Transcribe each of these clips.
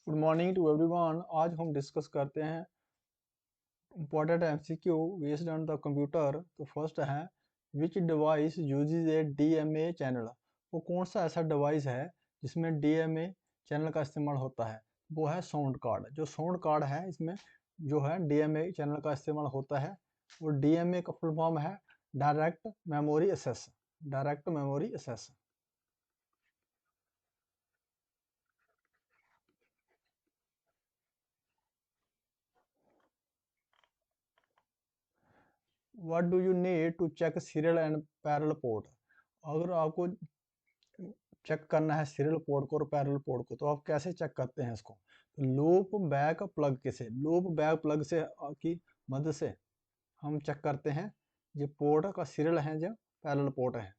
Good morning to everyone. आज हम discuss करते हैं important MCQ based on the computer. तो फर्स्ट है विच डिवाइस यूजेज ए डीएमए चैनल। वो कौन सा ऐसा डिवाइस है जिसमें डीएमए चैनल का इस्तेमाल होता है। वो है साउंड कार्ड। जो साउंड कार्ड है इसमें जो है डीएमए चैनल का इस्तेमाल होता है। वो डीएमए का फुल फॉर्म है direct memory access. Direct memory access. What do you need to check serial and parallel port. अगर आपको चेक करना है सीरियल पोर्ट को और पैरेलल पोर्ट को तो आप कैसे चेक करते हैं इसको। तो लूप बैक प्लग के से लूप बैक प्लग से की मदद से हम चेक करते हैं जो पोर्ट का सीरियल है जो पैरेलल पोर्ट है।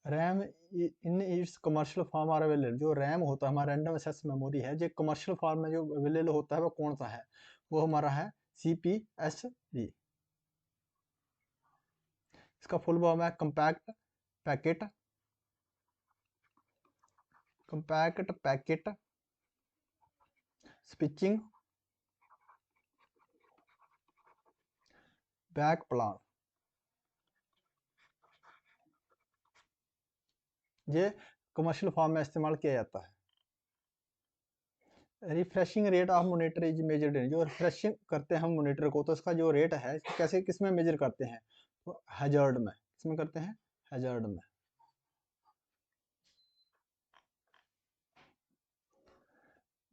RAM in its commercial form are available. जो रैम होता है हमारा रैंडम एक्सेस मेमोरी है जो कमर्शियल फॉर्म में जो अवेलेबल होता है वो कौन सा है। वो हमारा है CPSV। इसका फुल फॉर्म है compact packet switching back plan. ये कमर्शियल फॉर्म में इस्तेमाल किया जाता है। Refreshing rate of monitor is measured in. जो रिफ्रेशिंग करते हैं हम मॉनिटर को तो इसका जो रेट है कैसे किस में मेजर करते हैं। तो हैजर्ड में। किसमें करते हैं। हैजर्ड में।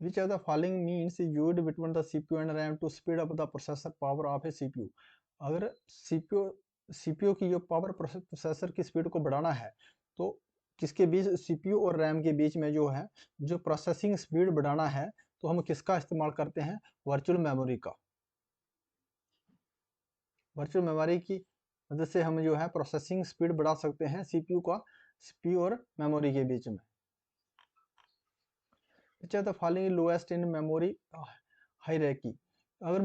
Which of the following means used between the CPU and RAM to speed up the processor power of a CPU. अगर सीपीयू की जो पावर प्रोसेसर की स्पीड को बढ़ाना है तो किसके बीच सीपीयू और रैम के बीच में जो है जो प्रोसेसिंग स्पीड बढ़ाना है तो हम किसका इस्तेमाल करते हैं। वर्चुअल मेमोरी का। वर्चुअल मेमोरी की मदद से हम जो है प्रोसेसिंग स्पीड बढ़ा सकते हैं सीपीयू और मेमोरी के बीच में। Which are the following lowest in memory hierarchy. अगर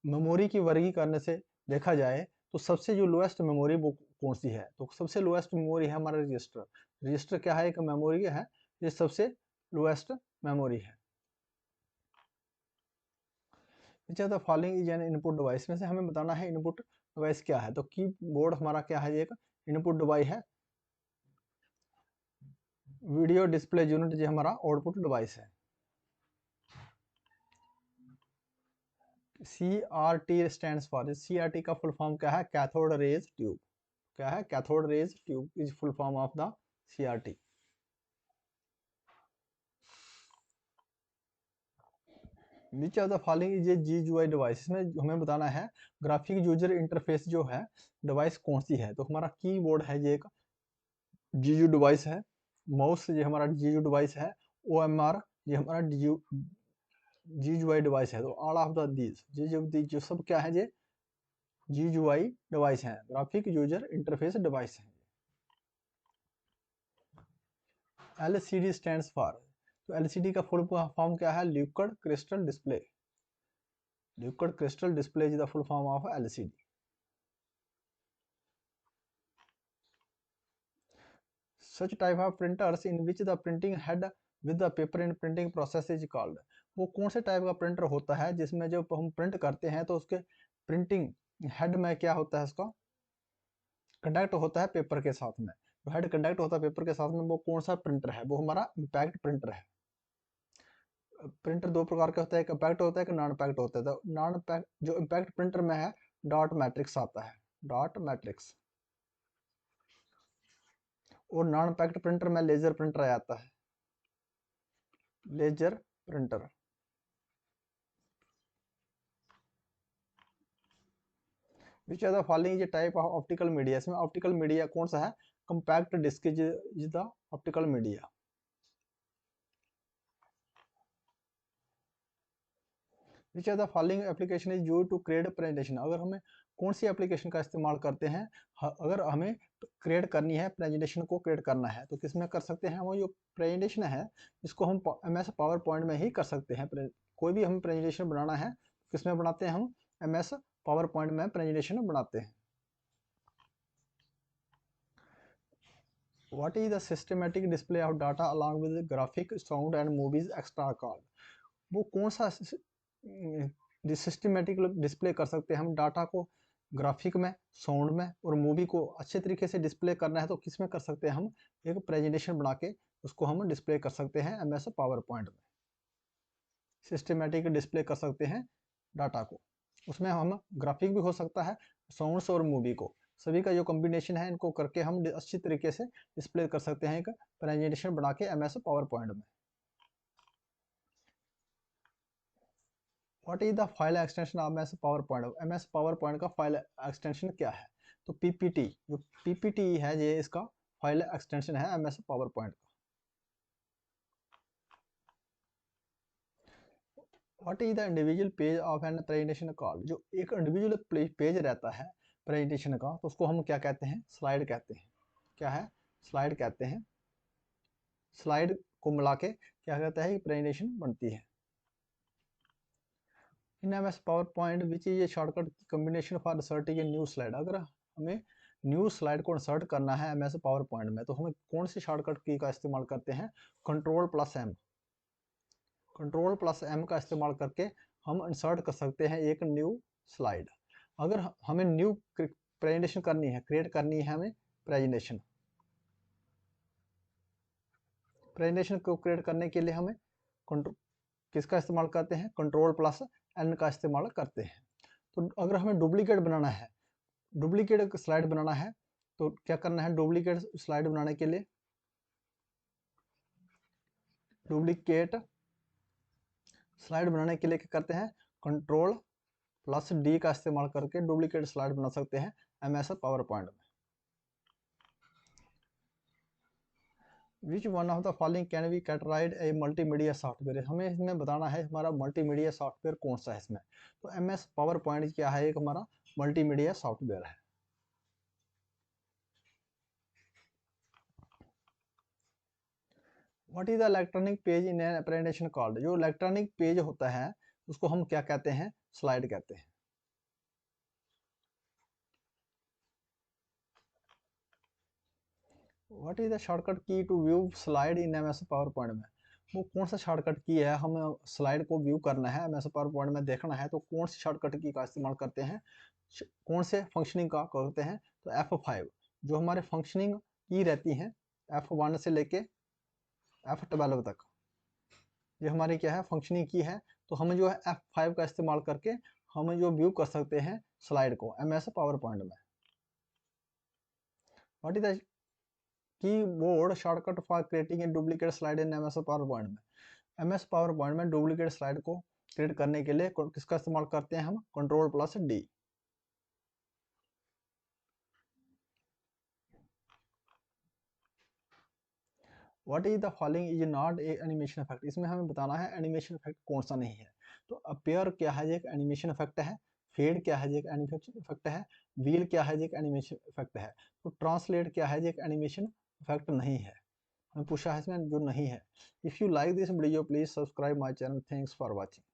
मेमोरी की वर्गीकरण से देखा जाए तो सबसे जो लोएस्ट मेमोरी वो कौन सी है। तो सबसे लोएस्ट मेमोरी है हमारा रजिस्टर। रजिस्टर क्या है एक मेमोरी है ये सबसे लोएस्ट मेमोरी है। Which are the following is an input device. में से हमें बताना है इनपुट डिवाइस क्या है। तो कीबोर्ड हमारा क्या है एक इनपुट डिवाइस है। वीडियो डिस्प्ले यूनिट जो हमारा आउटपुट डिवाइस है। CRT stands for. CRT का फुल फॉर्म क्या है कैथोड रेज ट्यूब। क्या है cathode rays tube is full form of the CRT। Which of the following is a GUI device. इसमें हमें बताना है ग्राफिक यूजर इंटरफेस जो है डिवाइस कौन सी है। तो हमारा कीबोर्ड है ये एक GUI डिवाइस है। माउस ये हमारा GUI डिवाइस है। OMR ये हमारा GUI डिवाइस है। तो ऑल ऑफ द दीज जो सब क्या है ये GUI डिवाइस है ग्राफिक यूजर इंटरफेस डिवाइस है। LCD stands for. तो LCD का फुल फॉर्म क्या है liquid crystal display. Liquid crystal display is the full form of LCD। Such type of printers in which the printing head with the paper in printing process is called। वो कौन से type का printer होता है जिसमें जब हम print करते हैं तो उसके प्रिंटिंग हेड में क्या होता है उसका कंडक्ट होता है पेपर के साथ में। जो हेड कंडक्ट होता है पेपर के साथ में वो कौन सा प्रिंटर है वो हमारा इम्पैक्ट प्रिंटर है। प्रिंटर दो प्रकार के होता है एक इम्पैक्ट होता है एक नॉन इम्पैक्ट होता है। तो नॉन इम्पैक्ट जो इम्पैक्ट प्रिंटर में है डॉट मैट्रिक्स आता है डॉट मैट्रिक्स। और नॉन इम्पैक्ट प्रिंटर में लेजर प्रिंटर आ जाता है laser printer. Which are the following is type of optical media. इसमें ऑप्टिकल मीडिया कौन सा है compact disc is the optical media. Which are the following application is used to create presentation. अगर हमें कौन सी एप्लीकेशन का इस्तेमाल करते हैं अगर हमें क्रिएट करनी है प्रेजेंटेशन को क्रिएट करना है तो किस में कर सकते हैं। वो जो प्रेजेंटेशन है इसको हम MS पावर पॉइंट में ही कर सकते हैं। कोई भी हम प्रेजेंटेशन बनाना है किस में बनाते हैं हम MS पावर पॉइंट में प्रेजेंटेशन बनाते हैं। What is the systematic display of data along with graphic, sound and movies extra called? वो कौन सा सिस्टमेटिक डिस्प्ले कर सकते हैं हम डाटा को, ग्राफिक में, साउंड में और मूवी को अच्छे तरीके से डिस्प्ले करना है तो किस में कर सकते हैं हम? एक प्रेजेंटेशन बना के उसको हम डिस्प्ले कर सकते हैं MS पावर पॉइंट में। सिस्टमेटिक डिस्प्ले कर सकते हैं डाटा को, उसमें हम ग्राफिक भी हो सकता है, साउंड्स और मूवी को, सभी का जो कॉम्बिनेशन है इनको करके हम अच्छी तरीके से डिस्प्ले कर सकते हैं एक प्रेजेंटेशन बना के MS पावर पॉइंट में। What is the file extension of MS PowerPoint? MS PowerPoint का फाइल एक्सटेंशन क्या है? तो PPT, जो PPT है ये इसका फाइल एक्सटेंशन है MS पावर पॉइंट का। What is the individual page of an presentation call? जो एक इंडिविजुअल पेज रहता है प्रेजेंटेशन का तो उसको हम क्या कहते हैं? स्लाइड कहते हैं। क्या है? स्लाइड कहते हैं। स्लाइड को मिला के क्या कहता है? प्रेजेंटेशन बनती है। इन MS power point which is a shortcut combination for inserting a new slide. अगर हमें न्यू स्लाइड को इंसर्ट करना है MS पावर पॉइंट में तो हमें कौन सी शॉर्टकट की का इस्तेमाल करते हैं? Ctrl+M। Ctrl+M का इस्तेमाल करके हम इंसर्ट कर सकते हैं एक न्यू स्लाइड। अगर हमें न्यू प्रेजेंटेशन करनी है, क्रिएट करनी है हमें प्रेजेंटेशन, प्रेजेंटेशन को क्रिएट करने के लिए हमें किसका इस्तेमाल करते हैं? Ctrl+N का इस्तेमाल करते हैं। तो अगर हमें डुप्लीकेट बनाना है, डुप्लीकेट स्लाइड बनाना है तो क्या करना है? डुप्लीकेट स्लाइड बनाने के लिए डुप्लीकेट स्लाइड बनाने के लिए क्या करते हैं? Ctrl+D का इस्तेमाल करके डुप्लीकेट स्लाइड बना सकते हैं MS पावर पॉइंट में। Which one of the following can be categorised A multimedia software? हमें इसमें बताना है हमारा मल्टीमीडिया सॉफ्टवेयर कौन सा है इसमें। तो MS पावर पॉइंट क्या है? एक हमारा मल्टीमीडिया सॉफ्टवेयर है। What is the electronic page in an presentation called? जो इलेक्ट्रॉनिक पेज होता है उसको हम क्या कहते हैं? स्लाइड कहते हैं। What is the shortcut key to view slide in MS PowerPoint में? वो कौन सा शॉर्टकट की है? हमें स्लाइड को व्यू करना है MS पावर पॉइंट में देखना है तो कौन सी शॉर्टकट की का इस्तेमाल करते हैं? कौन से फंक्शनिंग का करते हैं? तो F5 जो हमारे फंक्शनिंग की रहती हैं F1 से लेके F12 तक, ये हमारी क्या है? फंक्शनिंग की है। तो हम जो है F5 का इस्तेमाल करके हम जो व्यू कर सकते हैं स्लाइड को MS पावर पॉइंट में। What is the keyboard shortcut for creating a duplicate slide in MS PowerPoint में? MS पावर पॉइंट में डुप्लीकेट स्लाइड को क्रिएट करने के लिए किसका इस्तेमाल करते हैं हम? Ctrl+D। What is the following is not a animation effect? इसमें हमें बताना है एनिमेशन इफेक्ट कौन सा नहीं है। तो अपीयर क्या है? एक एनिमेशन इफेक्ट है। फेड क्या है? एक एनिमेशन इफेक्ट है। व्हील क्या है? एक एनिमेशन इफेक्ट है। तो ट्रांसलेट क्या है? एक एनिमेशन इफेक्ट नहीं है। हमें पूछा है इसमें जो नहीं है। If you like this video please subscribe my channel. Thanks for watching.